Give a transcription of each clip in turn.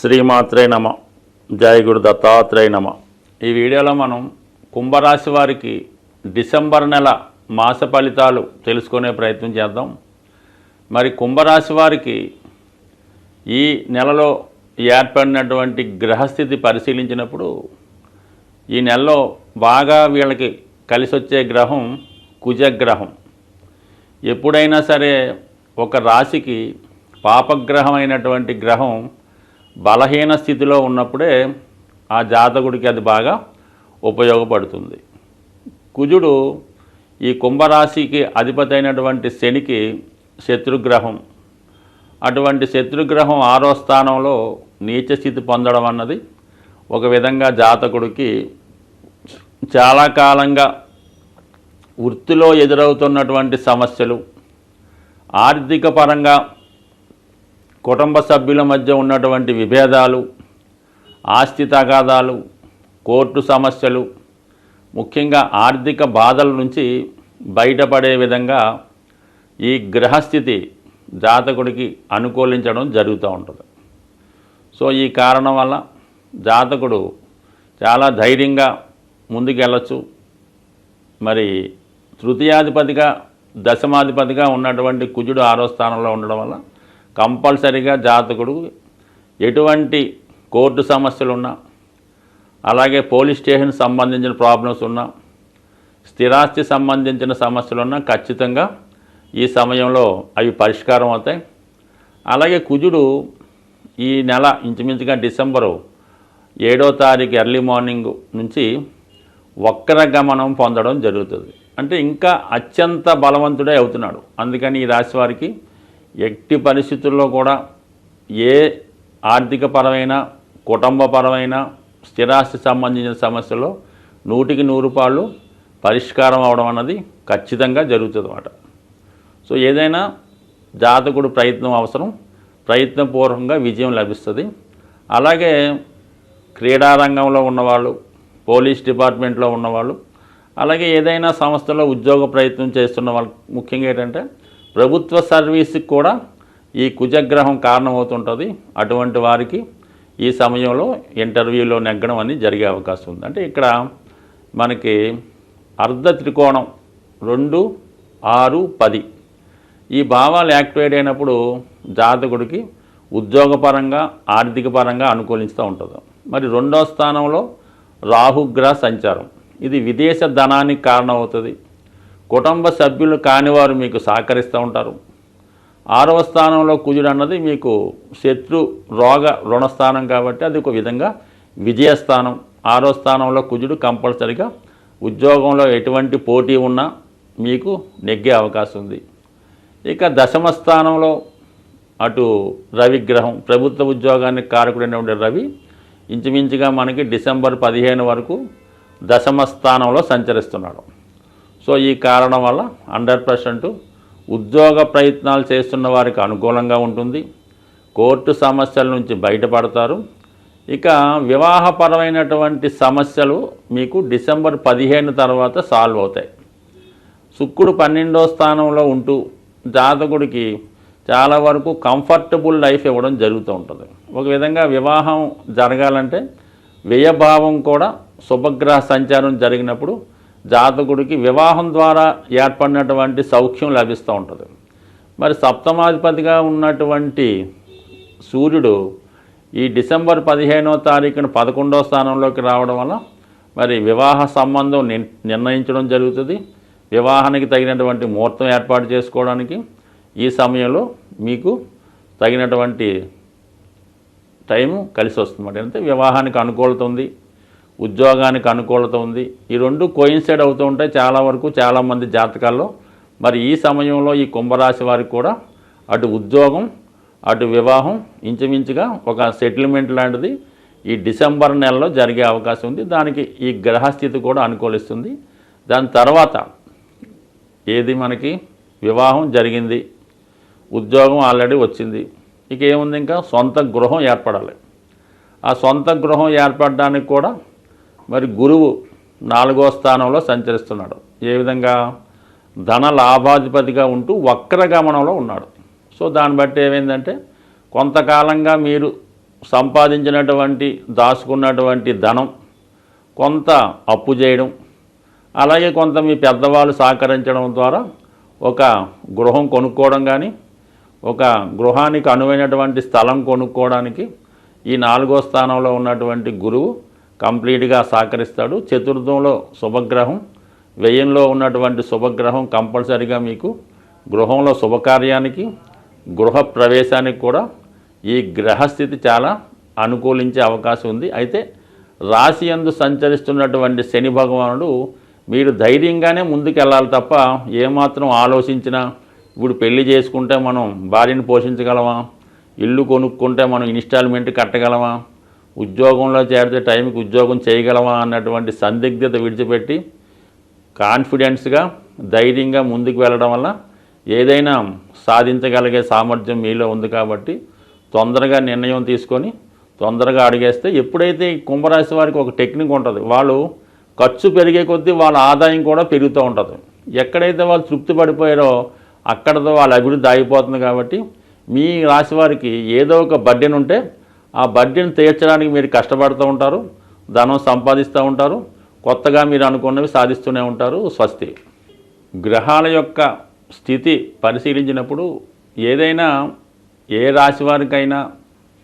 శ్రీమాత్రే నమ. జయ గురు దత్తాత్రేయ నమ. ఈ వీడియోలో మనం కుంభరాశి వారికి డిసెంబర్ నెల మాస ఫలితాలు తెలుసుకునే ప్రయత్నం చేద్దాం. మరి కుంభరాశి వారికి ఈ నెలలో ఏర్పడినటువంటి గ్రహస్థితి పరిశీలించినప్పుడు ఈ నెలలో బాగా వీళ్ళకి కలిసి వచ్చే గ్రహం కుజగ్రహం. ఎప్పుడైనా సరే ఒక రాశికి పాపగ్రహం అయినటువంటి గ్రహం బలహీన స్థితిలో ఉన్నప్పుడే ఆ జాతకుడికి అది బాగా ఉపయోగపడుతుంది. కుజుడు ఈ కుంభరాశికి అధిపతి అయినటువంటి శనికి శత్రుగ్రహం. అటువంటి శత్రుగ్రహం 6వ స్థానంలో నీచ స్థితి పొందడం అన్నది ఒక విధంగా జాతకుడికి చాలా కాలంగా వృత్తిలో ఎదురవుతున్నటువంటి సమస్యలు, ఆర్థిక పరంగా కుటుంబ సభ్యుల మధ్య ఉన్నటువంటి విభేదాలు, ఆస్తి తగాదాలు, కోర్టు సమస్యలు, ముఖ్యంగా ఆర్థిక బాధల నుంచి బయటపడే విధంగా ఈ గ్రహస్థితి జాతకుడికి అనుకూలించడం జరుగుతూ ఉంటుంది. సో ఈ కారణం వల్ల జాతకుడు చాలా ధైర్యంగా ముందుకెళ్ళచ్చు. మరి తృతీయాధిపతిగా దశమాధిపతిగా ఉన్నటువంటి కుజుడు 6వ స్థానంలో ఉండడం వల్ల కంపల్సరీగా జాతకుడు ఎటువంటి కోర్టు సమస్యలు ఉన్నా, అలాగే పోలీస్ స్టేషన్ సంబంధించిన ప్రాబ్లమ్స్ ఉన్నా, స్థిరాస్తి సంబంధించిన సమస్యలు ఉన్నా ఖచ్చితంగా ఈ సమయంలో అవి పరిష్కారం అవుతాయి. అలాగే కుజుడు ఈ నెల ఇంచుమించుగా డిసెంబరు 7వ తారీఖు ఎర్లీ మార్నింగ్ నుంచి వక్రగమనం పొందడం జరుగుతుంది. అంటే ఇంకా అత్యంత బలవంతుడే అవుతున్నాడు. అందుకని ఈ రాశి వారికి ఎట్టి పరిస్థితుల్లో కూడా ఏ ఆర్థికపరమైన, కుటుంబపరమైన, స్థిరాస్తి సంబంధించిన సమస్యలో 100కి 100 పరిష్కారం అవడం అన్నది ఖచ్చితంగా జరుగుతుంది అన్నమాట. సో ఏదైనా జాతకుడు ప్రయత్నం అవసరం, ప్రయత్నపూర్వకంగా విజయం లభిస్తుంది. అలాగే క్రీడారంగంలో ఉన్నవాళ్ళు, పోలీస్ డిపార్ట్మెంట్లో ఉన్నవాళ్ళు, అలాగే ఏదైనా సంస్థలో ఉద్యోగ ప్రయత్నం చేస్తున్న వాళ్ళు, ముఖ్యంగా ఏంటంటే ప్రభుత్వ సర్వీస్కి కూడా ఈ కుజగ్రహం కారణమవుతుంటుంది. అటువంటి వారికి ఈ సమయంలో ఇంటర్వ్యూలో నెగ్గడం అని జరిగే అవకాశం ఉంది. అంటే ఇక్కడ మనకి అర్ధ త్రికోణం 2, 6, 10 ఈ భావాలు యాక్టివేట్ అయినప్పుడు జాతకుడికి ఉద్యోగపరంగా, ఆర్థిక పరంగా అనుకూలిస్తూ ఉంటుంది. మరి 2వ స్థానంలో రాహుగ్రహ సంచారం, ఇది విదేశ ధనానికి కారణమవుతుంది. కుటుంబ సభ్యులు కానివారు మీకు సహకరిస్తూ ఉంటారు. 6వ స్థానంలో కుజుడు అన్నది మీకు శత్రు రోగ రుణస్థానం కాబట్టి అది ఒక విధంగా విజయస్థానం. 6వ స్థానంలో కుజుడు కంపల్సరిగా ఉద్యోగంలో ఎటువంటి పోటీ ఉన్నా మీకు నెగ్గే అవకాశం ఉంది. ఇక 10వ స్థానంలో అటు రవిగ్రహం, ప్రభుత్వ ఉద్యోగానికి కారకుడైనటువంటి రవి ఇంచుమించుగా మనకి డిసెంబర్ 15 వరకు 10వ స్థానంలో సంచరిస్తున్నాడు. సో ఈ కారణం వల్ల 100% ఉద్యోగ ప్రయత్నాలు చేస్తున్న వారికి అనుకూలంగా ఉంటుంది. కోర్టు సమస్యల నుంచి బయటపడతారు. ఇక వివాహపరమైనటువంటి సమస్యలు మీకు డిసెంబర్ 15 తర్వాత సాల్వ్ అవుతాయి. శుక్రుడు 12వ స్థానంలో ఉంటూ జాతకుడికి చాలా వరకు కంఫర్టబుల్ లైఫ్ ఇవ్వడం జరుగుతూ ఉంటుంది. ఒక విధంగా వివాహం జరగాలంటే వ్యయభావం కూడా శుభగ్రహ సంచారం జరిగినప్పుడు జాతకుడికి వివాహం ద్వారా ఏర్పడినటువంటి సౌఖ్యం లభిస్తూ ఉంటుంది. మరి సప్తమాధిపతిగా ఉన్నటువంటి సూర్యుడు ఈ డిసెంబర్ 15వ తారీఖున 11వ స్థానంలోకి రావడం వల్ల మరి వివాహ సంబంధం నిర్ణయించడం జరుగుతుంది. వివాహానికి తగినటువంటి ముహూర్తం ఏర్పాటు చేసుకోవడానికి ఈ సమయంలో మీకు తగినటువంటి టైం కలిసి వస్తుంది. అంటే వివాహానికి అనుకూలత ఉంది, ఉద్యోగానికి అనుకూలత ఉంది. ఈ రెండు కోయిన్సైడ్ అవుతూ ఉంటాయి చాలా వరకు చాలామంది జాతకాల్లో. మరి ఈ సమయంలో ఈ కుంభరాశి వారికి కూడా అటు ఉద్యోగం, అటు వివాహం ఇంచుమించుగా ఒక సెటిల్మెంట్ లాంటిది ఈ డిసెంబర్ నెలలో జరిగే అవకాశం ఉంది. దానికి ఈ గ్రహస్థితి కూడా అనుకూలిస్తుంది. దాని తర్వాత ఏది మనకి వివాహం జరిగింది, ఉద్యోగం ఆల్రెడీ వచ్చింది, ఇక ఏముంది, ఇంకా సొంత గృహం ఏర్పడాలి. ఆ సొంత గృహం ఏర్పడడానికి కూడా మరి గురువు 4వ స్థానంలో సంచరిస్తున్నాడు. ఏ విధంగా ధన లాభాధిపతిగా ఉంటూ వక్రగమనంలో ఉన్నాడు. సో దాన్ని బట్టి ఏమైందంటే కొంతకాలంగా మీరు సంపాదించినటువంటి దాచుకున్నటువంటి ధనం కొంత అప్పు చేయడం, అలాగే కొంత మీ పెద్దవాళ్ళు సహకరించడం ద్వారా ఒక గృహం కొనుక్కోవడం కానీ, ఒక గృహానికి అనువైనటువంటి స్థలం కొనుక్కోవడానికి ఈ 4వ స్థానంలో ఉన్నటువంటి గురువు కంప్లీట్గా సహకరిస్తాడు. చతుర్థంలో శుభగ్రహం, వ్యయంలో ఉన్నటువంటి శుభగ్రహం కంపల్సరిగా మీకు గృహంలో శుభకార్యానికి, గృహ ప్రవేశానికి కూడా ఈ గ్రహస్థితి చాలా అనుకూలించే అవకాశం ఉంది. అయితే రాశి యందు సంచరిస్తున్నటువంటి శని భగవానుడు మీరు ధైర్యంగానే ముందుకు వెళ్ళాలి తప్ప ఏమాత్రం ఆలోచించినా, ఇప్పుడు పెళ్లి చేసుకుంటే మనం భార్యను పోషించగలమా, ఇల్లు కొనుక్కుంటే మనం ఇన్స్టాల్మెంట్ కట్టగలమా, ఉద్యోగంలో చేరితే టైంకి ఉద్యోగం చేయగలమా అన్నటువంటి సందిగ్ధత విడిచిపెట్టి కాన్ఫిడెన్స్గా ధైర్యంగా ముందుకు వెళ్ళడం వల్ల ఏదైనా సాధించగలిగే సామర్థ్యం మీలో ఉంది. కాబట్టి తొందరగా నిర్ణయం తీసుకొని తొందరగా అడిగేస్తే, ఎప్పుడైతే ఈ కుంభరాశి వారికి ఒక టెక్నిక్ ఉంటుంది, వాళ్ళు ఖర్చు పెరిగే కొద్దీ వాళ్ళ ఆదాయం కూడా పెరుగుతూ ఉంటుంది. ఎక్కడైతే వాళ్ళు తృప్తి పడిపోయారో అక్కడతో వాళ్ళ అభివృద్ధి ఆగిపోతుంది. కాబట్టి మీ రాశి వారికి ఏదో ఒక బడ్డెన్ ఉంటే ఆ బడ్డెను తీర్చడానికి మీరు కష్టపడుతూ ఉంటారు, ధనం సంపాదిస్తూ ఉంటారు, కొత్తగా మీరు అనుకున్నవి సాధిస్తూనే ఉంటారు. స్వస్తి. గ్రహాల యొక్క స్థితి పరిశీలించినప్పుడు ఏదైనా ఏ రాశి వారికైనా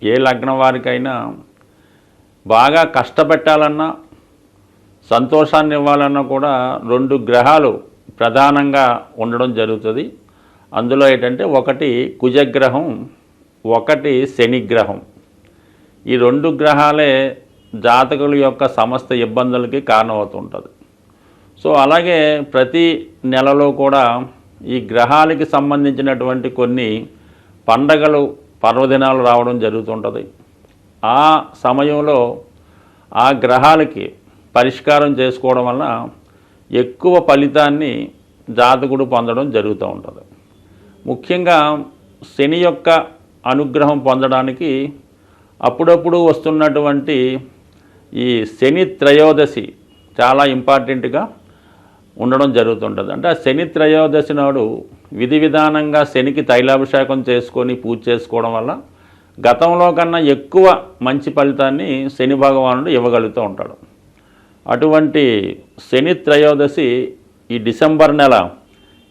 ఏ లగ్నం వారికైనా బాగా కష్టపెట్టాలన్నా సంతోషాన్ని ఇవ్వాలన్నా కూడా 2 గ్రహాలు ప్రధానంగా ఉండడం జరుగుతుంది. అందులో ఏంటంటే ఒకటి కుజగ్రహం, ఒకటి శనిగ్రహం. ఈ 2 గ్రహాలే జాతకుల యొక్క సమస్త ఇబ్బందులకి కారణమవుతుంటుంది. సో అలాగే ప్రతి నెలలో కూడా ఈ గ్రహాలకి సంబంధించినటువంటి కొన్ని పండగలు, పర్వదినాలు రావడం జరుగుతుంటుంది. ఆ సమయంలో ఆ గ్రహాలకి పరిష్కారం చేసుకోవడం వల్ల ఎక్కువ ఫలితాన్ని జాతకుడు పొందడం జరుగుతూ ఉంటుంది. ముఖ్యంగా శని యొక్క అనుగ్రహం పొందడానికి అప్పుడప్పుడు వస్తున్నటువంటి ఈ శని త్రయోదశి చాలా ఇంపార్టెంట్గా ఉండడం జరుగుతుంటుంది. అంటే ఆ శని త్రయోదశి నాడు విధి విధానంగా శనికి తైలాభిషేకం చేసుకొని పూజ చేసుకోవడం వల్ల గతంలో కన్నా ఎక్కువ మంచి ఫలితాన్ని శని భగవానుడు ఇవ్వగలుగుతూ ఉంటాడు. అటువంటి శని త్రయోదశి ఈ డిసెంబర్ నెల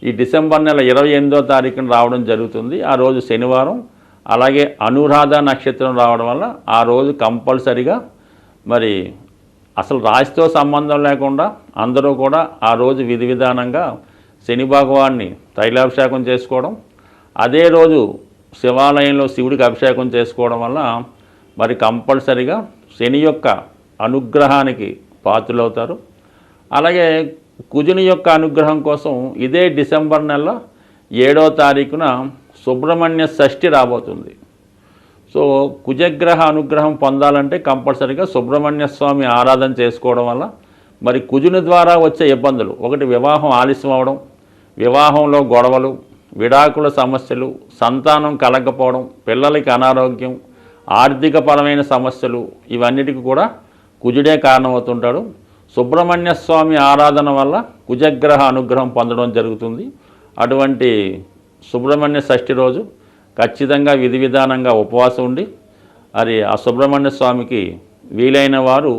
28వ తారీఖున రావడం జరుగుతుంది. ఆ రోజు శనివారం, అలాగే అనురాధ నక్షత్రం రావడం వల్ల ఆ రోజు కంపల్సరిగా మరి అసలు రాశితో సంబంధం లేకుండా అందరూ కూడా ఆ రోజు విధి విధానంగా శని భగవాన్ని తైలాభిషేకం చేసుకోవడం, అదే రోజు శివాలయంలో శివుడికి అభిషేకం చేసుకోవడం వల్ల మరి కంపల్సరిగా శని యొక్క అనుగ్రహానికి పాత్రులవుతారు. అలాగే కుజుని యొక్క అనుగ్రహం కోసం ఇదే డిసెంబర్ నెల 7వ తారీఖున సుబ్రహ్మణ్య షష్ఠి రాబోతుంది. సో కుజగ్రహ అనుగ్రహం పొందాలంటే కంపల్సరిగా సుబ్రహ్మణ్య స్వామి ఆరాధన చేసుకోవడం వల్ల మరి కుజుని ద్వారా వచ్చే ఇబ్బందులు, ఒకటి వివాహం ఆలస్యం అవడం, వివాహంలో గొడవలు, విడాకుల సమస్యలు, సంతానం కలగకపోవడం, పిల్లలకి అనారోగ్యం, ఆర్థికపరమైన సమస్యలు, ఇవన్నిటికీ కూడా కుజుడే కారణమవుతుంటాడు. సుబ్రహ్మణ్య స్వామి ఆరాధన వల్ల కుజగ్రహ అనుగ్రహం పొందడం జరుగుతుంది. అటువంటి సుబ్రహ్మణ్య షష్ఠి రోజు ఖచ్చితంగా విధి విధానంగా ఉపవాసం ఉండి మరి ఆ సుబ్రహ్మణ్య స్వామికి వీలైన వారు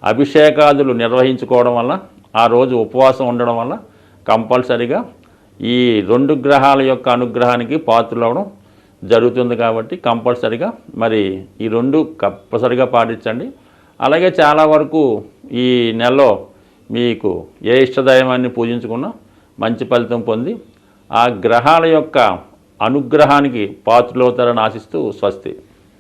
అభిషేకాదులు నిర్వహించుకోవడం వల్ల, ఆ రోజు ఉపవాసం ఉండడం వల్ల కంపల్సరిగా ఈ 2 గ్రహాల యొక్క అనుగ్రహానికి పాత్రలవడం జరుగుతుంది. కాబట్టి కంపల్సరిగా మరి ఈ 2 కంపల్సరిగా పాటించండి. అలాగే చాలా వరకు ఈ నెలలో మీకు ఏ ఇష్టదైవాన్ని పూజించుకున్నా మంచి ఫలితం పొంది ఆ గ్రహాల యొక్క అనుగ్రహానికి పాత్రలవుతారని ఆశిస్తూ స్వస్తి.